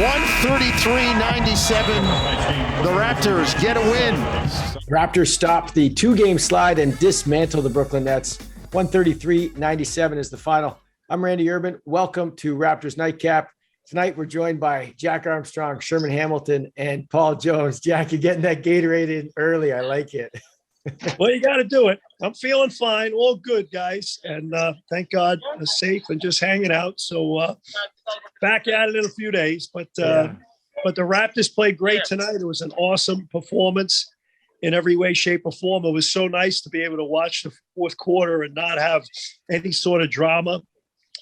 133-97. The Raptors get a win. Raptors stopped the two-game slide and dismantled the Brooklyn Nets. 133-97 is the final. I'm Randy Urban. Welcome to Raptors Night Cap. Tonight we're joined by Jack Armstrong, Sherman Hamilton, and Paul Jones. Jack, you're getting that Gatorade in early. I like it. Well, you got to do it. I'm feeling fine. All good, guys. And thank God I'm safe and just hanging out. So back at it in a few days. But the Raptors played great tonight. It was an awesome performance in every way, shape, or form. It was so nice to be able to watch the fourth quarter and not have any sort of drama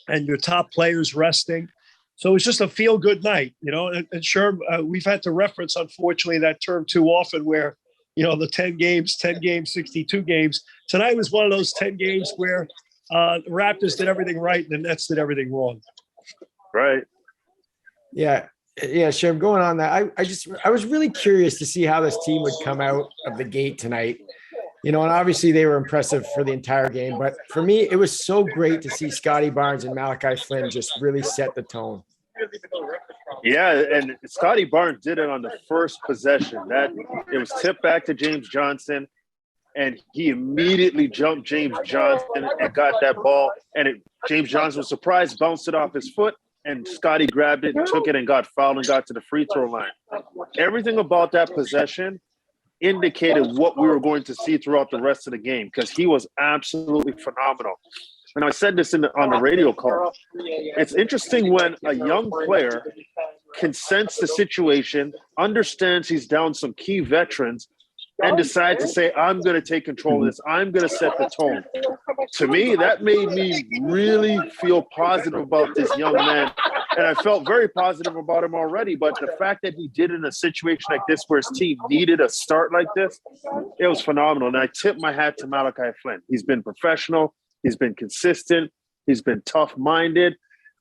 and your top players resting. So it was just a feel-good night, you know. And sure, we've had to reference, unfortunately, that term too often where, you know, the 10 games, 62 games. Tonight was one of those 10 games where the Raptors did everything right and the Nets did everything wrong. Right. Yeah, Sherm, going on that, I was really curious to see how this team would come out of the gate tonight. You know, and obviously they were impressive for the entire game. But for me, it was so great to see Scotty Barnes and Malachi Flynn just really set the tone. Yeah, and Scotty Barnes did it on the first possession. That it was tipped back to James Johnson, and he immediately jumped James Johnson and got that ball. And James Johnson was surprised, bounced it off his foot, and Scotty grabbed it, took it, and got fouled and got to the free throw line. Everything about that possession indicated what we were going to see throughout the rest of the game because he was absolutely phenomenal. And I said this on the radio call. It's interesting when a young player can sense the situation, understands he's down some key veterans, and decide to say, I'm going to take control of this. I'm going to set the tone. To me, that made me really feel positive about this young man. And I felt very positive about him already. But the fact that he did it in a situation like this where his team needed a start like this, it was phenomenal. And I tip my hat to Malachi Flynn. He's been professional. He's been consistent. He's been tough-minded.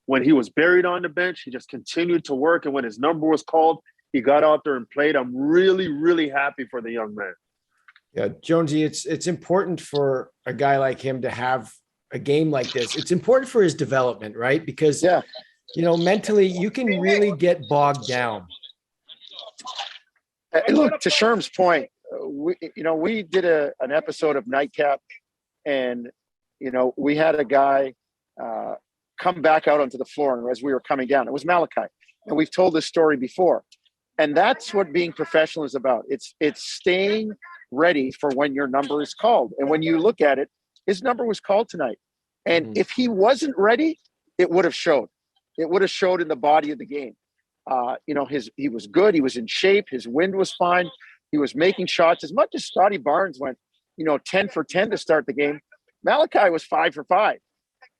When he was buried on the bench, he just continued to work. And when his number was called, he got out there and played. I'm really, really happy for the young man. Yeah, Jonesy, it's important for a guy like him to have a game like this. It's important for his development, right? Because, you know, mentally you can really get bogged down. Look, to Sherm's point, we did an episode of Nightcap, and, you know, we had a guy come back out onto the floor as we were coming down. It was Malachi. And we've told this story before. And that's what being professional is about. It's staying ready for when your number is called. And when you look at it, his number was called tonight. And if he wasn't ready, it would have showed. It would have showed in the body of the game. He was good. He was in shape. His wind was fine. He was making shots. As much as Scotty Barnes went, 10 for 10 to start the game, Malachi was 5 for 5.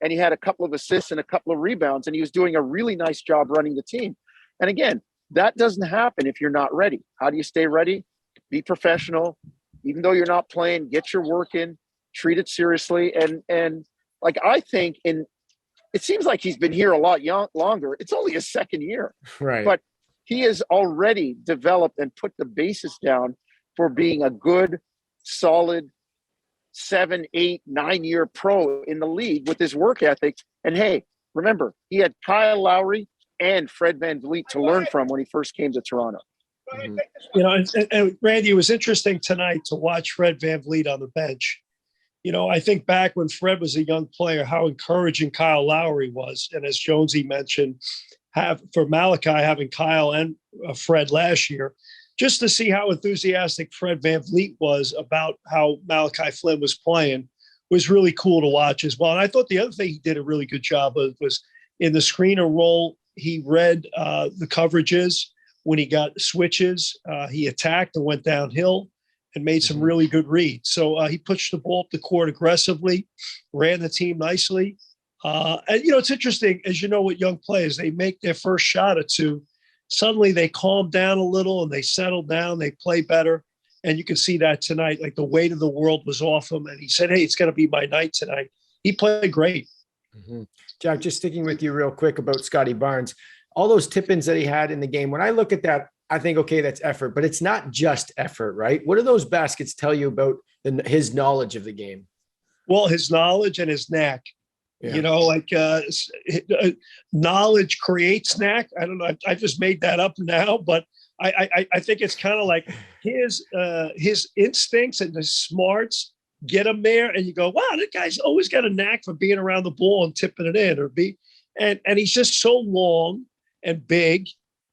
And he had a couple of assists and a couple of rebounds, and he was doing a really nice job running the team. And again, that doesn't happen if you're not ready. How do you stay ready? Be professional. Even though you're not playing, get your work in, treat it seriously. And like, I think it seems like he's been here a lot longer. It's only his second year. Right. But he has already developed and put the basis down for being a good, solid 7, 8, 9-year pro in the league with his work ethic. And hey, remember, he had Kyle Lowry and Fred VanVleet to learn from when he first came to Toronto. You know, and Randy, it was interesting tonight to watch Fred VanVleet on the bench. You know, I think back when Fred was a young player, how encouraging Kyle Lowry was. And as Jonesy mentioned, for Malachi having Kyle and Fred last year, just to see how enthusiastic Fred VanVleet was about how Malachi Flynn was playing was really cool to watch as well. And I thought the other thing he did a really good job of was in the screener role. He read the coverages when he got switches. He attacked and went downhill and made some really good reads. So he pushed the ball up the court aggressively, ran the team nicely. And, it's interesting, as you know, with young players, they make their first shot or two. Suddenly they calm down a little and they settle down. They play better. And you can see that tonight, like the weight of the world was off him. And he said, hey, it's going to be my night tonight. He played great. Mm-hmm. Jack, just sticking with you real quick about Scotty Barnes, all those tip-ins that he had in the game, when I look at that, I think, okay, that's effort, but it's not just effort, right? What do those baskets tell you about his knowledge of the game? Well, his knowledge and his knack. Yeah. You know, like knowledge creates snack. I don't know. I just made that up now, but I think it's kind of like his instincts and his smarts get him there, and you go, wow, that guy's always got a knack for being around the ball and tipping it in, and he's just so long and big,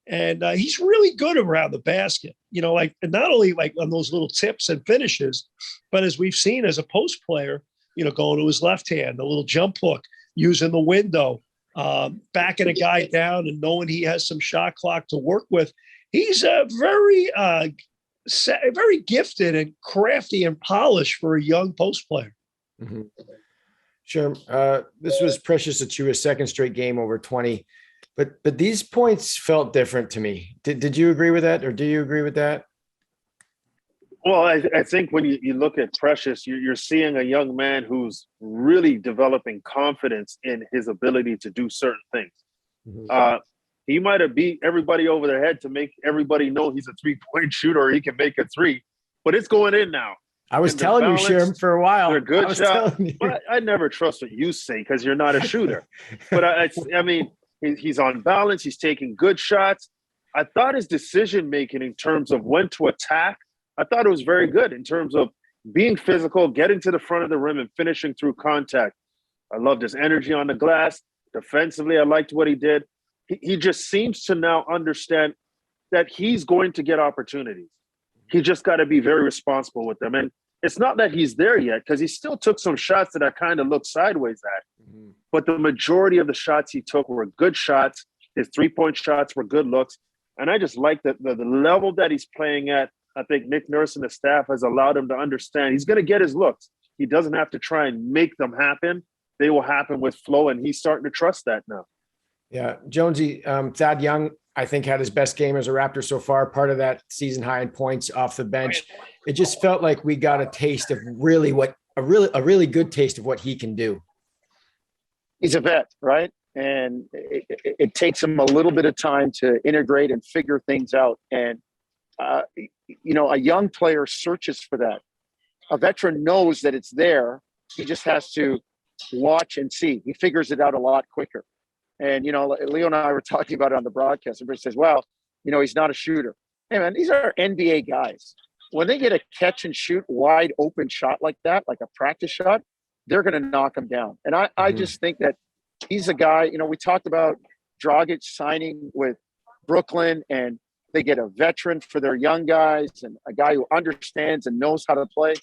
and he's really good around the basket. You know, like not only like on those little tips and finishes, but as we've seen as a post player, you know, going to his left hand, the little jump hook, using the window, backing a guy down and knowing he has some shot clock to work with. He's a very gifted and crafty and polished for a young post player. Mm-hmm. Sure. This was Precious Achiuwa's second straight game over 20, but these points felt different to me. Did you agree with that, or do you agree with that? Well, I think when you look at Precious, you're seeing a young man who's really developing confidence in his ability to do certain things. Mm-hmm. He might have beat everybody over their head to make everybody know he's a three-point shooter or he can make a three, but it's going in now. I was telling you, Sherman, for a while. They're good shots. But I never trust what you say because you're not a shooter. But I mean, he's on balance. He's taking good shots. I thought his decision-making in terms of when to attack, I thought it was very good in terms of being physical, getting to the front of the rim and finishing through contact. I loved his energy on the glass. Defensively, I liked what he did. He just seems to now understand that he's going to get opportunities. He just got to be very responsible with them. And it's not that he's there yet because he still took some shots that I kind of looked sideways at. Mm-hmm. But the majority of the shots he took were good shots. His three-point shots were good looks. And I just like the level that he's playing at. I think Nick Nurse and the staff has allowed him to understand he's going to get his looks. He doesn't have to try and make them happen. They will happen with flow, and he's starting to trust that now. Yeah. Jonesy, Thad Young, I think, had his best game as a Raptor so far, part of that season high in points off the bench. It just felt like we got a taste of really a really good taste of what he can do. He's a vet, right? And it takes him a little bit of time to integrate and figure things out. And, you know, a young player searches for that. A veteran knows that it's there. He just has to watch and see. He figures it out a lot quicker. And, you know, Leo and I were talking about it on the broadcast. Everybody says, well, you know, he's not a shooter. Hey, man, these are NBA guys. When they get a catch and shoot wide open shot like that, like a practice shot, they're going to knock him down. And I just think that he's a guy, you know, we talked about Dragic signing with Brooklyn, and they get a veteran for their young guys and a guy who understands and knows how to play.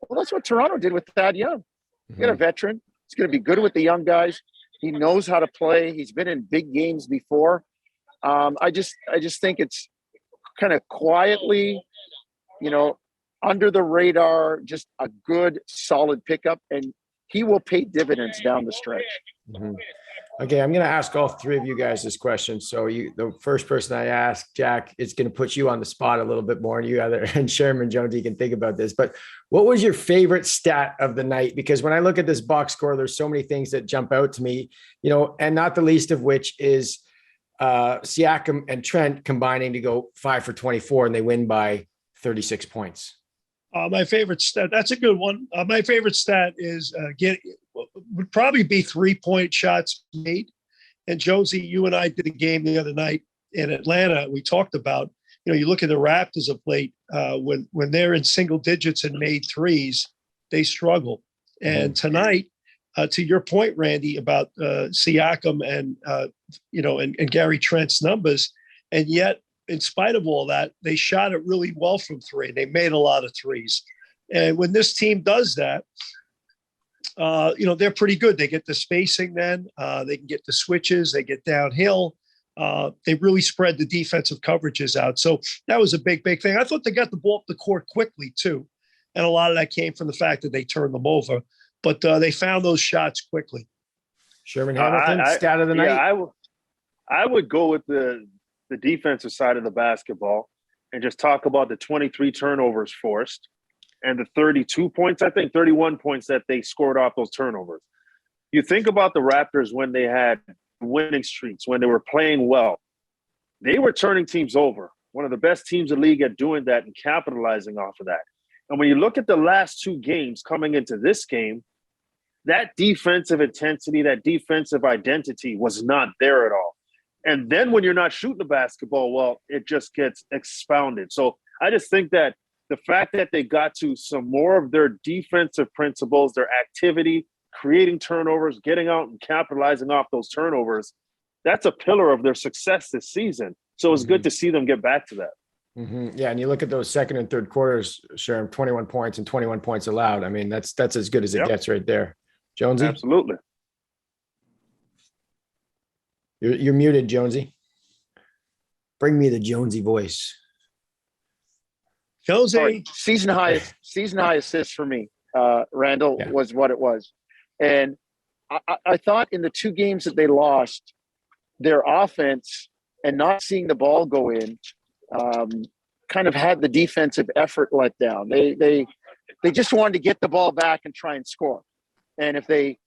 Well, that's what Toronto did with Thad Young. You get a veteran. He's going to be good with the young guys. He knows how to play. He's been in big games before. I just think it's kind of quietly, you know, under the radar, just a good, solid pickup, and he will pay dividends down the stretch. Mm-hmm. Okay, I'm going to ask all three of you guys this question. So the first person I ask, Jack, it's going to put you on the spot a little bit more, and Sherman, Jones, you can think about this. But what was your favorite stat of the night? Because when I look at this box score, there's so many things that jump out to me, you know, and not the least of which is Siakam and Trent combining to go 5 for 24, and they win by 36 points. My favorite stat, that's a good one. My favorite stat is would probably be 3-point shots made. And Jonesy, you and I did a game the other night in Atlanta. We talked about, you know, you look at the Raptors of late, when they're in single digits and made threes, they struggle. And tonight, to your point, Randy, about Siakam and, you know, and Gary Trent's numbers, and yet, in spite of all that, they shot it really well from three. They made a lot of threes. And when this team does that, you know, they're pretty good. They get the spacing then. They can get the switches. They get downhill. They really spread the defensive coverages out. So that was a big, big thing. I thought they got the ball up the court quickly, too. And a lot of that came from the fact that they turned them over. But they found those shots quickly. Sherman Hamilton, stat of the night? Yeah, I would go with the defensive side of the basketball and just talk about the 23 turnovers forced and the 32 points, I think 31 points that they scored off those turnovers. You think about the Raptors when they had winning streaks, when they were playing well, they were turning teams over. One of the best teams in the league at doing that and capitalizing off of that. And when you look at the last two games coming into this game, that defensive intensity, that defensive identity was not there at all. And then when you're not shooting the basketball well, it just gets expounded. So I just think that the fact that they got to some more of their defensive principles, their activity, creating turnovers, getting out and capitalizing off those turnovers, that's a pillar of their success this season. So it's good to see them get back to that. Yeah, and you look at those second and third quarters, Sherman, 21 points and 21 points allowed. I mean, that's as good as it gets right there. Jonesy? Absolutely. You're muted, Jonesy. Bring me the Jonesy voice. Jonesy. Season high assists for me, Randall, was what it was. And I thought in the two games that they lost, their offense and not seeing the ball go in kind of had the defensive effort let down. They just wanted to get the ball back and try and score. And if they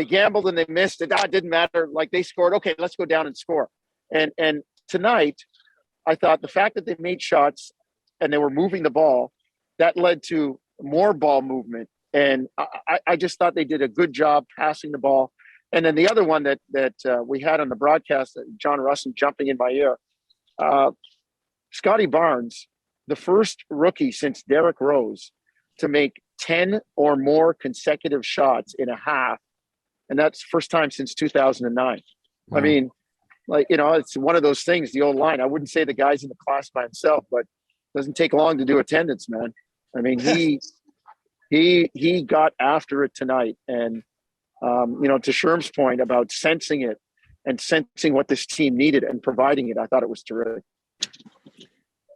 gambled and they missed it, that didn't matter. Like, they scored, okay, let's go down and score. And tonight, I thought the fact that they made shots and they were moving the ball, that led to more ball movement. And I just thought they did a good job passing the ball. And then the other one that we had on the broadcast, John Russin jumping in my ear, Scotty Barnes, the first rookie since Derrick Rose to make 10 or more consecutive shots in a half. And that's first time since 2009. Wow. I mean, like, it's one of those things, the old line. I wouldn't say the guy's in the class by himself, but it doesn't take long to do attendance, man. I mean, he got after it tonight. And, to Sherm's point about sensing it and sensing what this team needed and providing it, I thought it was terrific.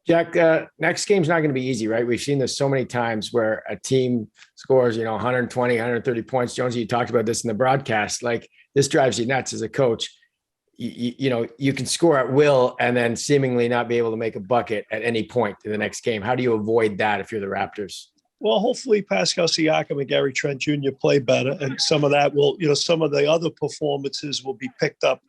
Jack, next game's not going to be easy, right? We've seen this so many times where a team scores, 120, 130 points. Jonesy, you talked about this in the broadcast. Like, this drives you nuts as a coach. You can score at will and then seemingly not be able to make a bucket at any point in the next game. How do you avoid that if you're the Raptors? Well, hopefully Pascal Siakam and Gary Trent Jr. play better. And some of that will, some of the other performances will be picked up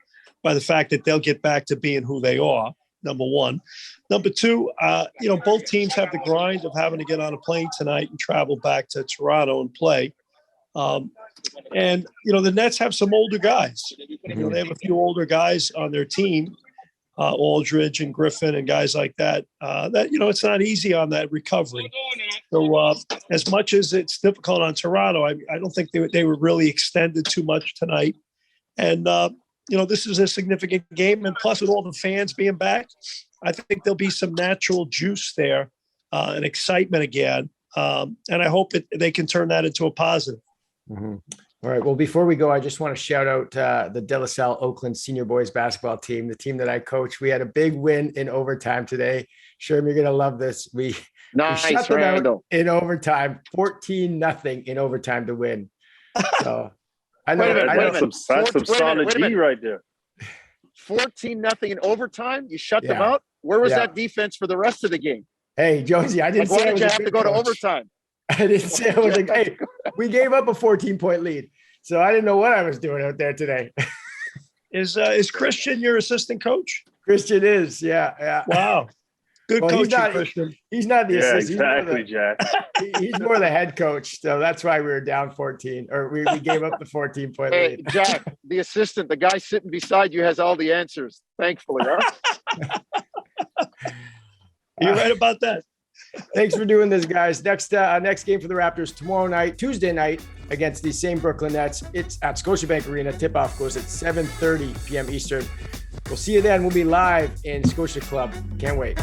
by the fact that they'll get back to being who they are. Number one. Number two, both teams have the grind of having to get on a plane tonight and travel back to Toronto and play. And the Nets have some older guys. They have a few older guys on their team, Aldridge and Griffin and guys like that, it's not easy on that recovery. So as much as it's difficult on Toronto, I don't think they were really extended too much tonight. And, this is a significant game. And plus, with all the fans being back, I think there'll be some natural juice there and excitement again. And I hope they can turn that into a positive. Mm-hmm. All right. Well, before we go, I just want to shout out the De La Salle Oakland Senior Boys basketball team, the team that I coach. We had a big win in overtime today. Sherman, you're going to love this. We shut them out in overtime, 14-0 in overtime to win. So I know that's some solid D right there. 14-0 in overtime. You shut them out. Where was that defense for the rest of the game? Hey, Josie, I didn't say why did you have to go to overtime? I didn't say I was like, hey, we gave up a 14-point lead. So I didn't know what I was doing out there today. Is Christian your assistant coach? Christian is, yeah. Wow. Good coach, Christian. He's not the assistant. Exactly, Jack. He's more the head coach. So that's why we were down 14, or we gave up the 14-point lead. Jack, the assistant, the guy sitting beside you has all the answers, thankfully. Huh? You're right about that. Thanks for doing this, guys. Next game for the Raptors tomorrow night, Tuesday night, against the same Brooklyn Nets. It's at Scotiabank Arena. Tip-off goes at 7:30 p.m. Eastern. We'll see you then. We'll be live in Scotia Club. Can't wait.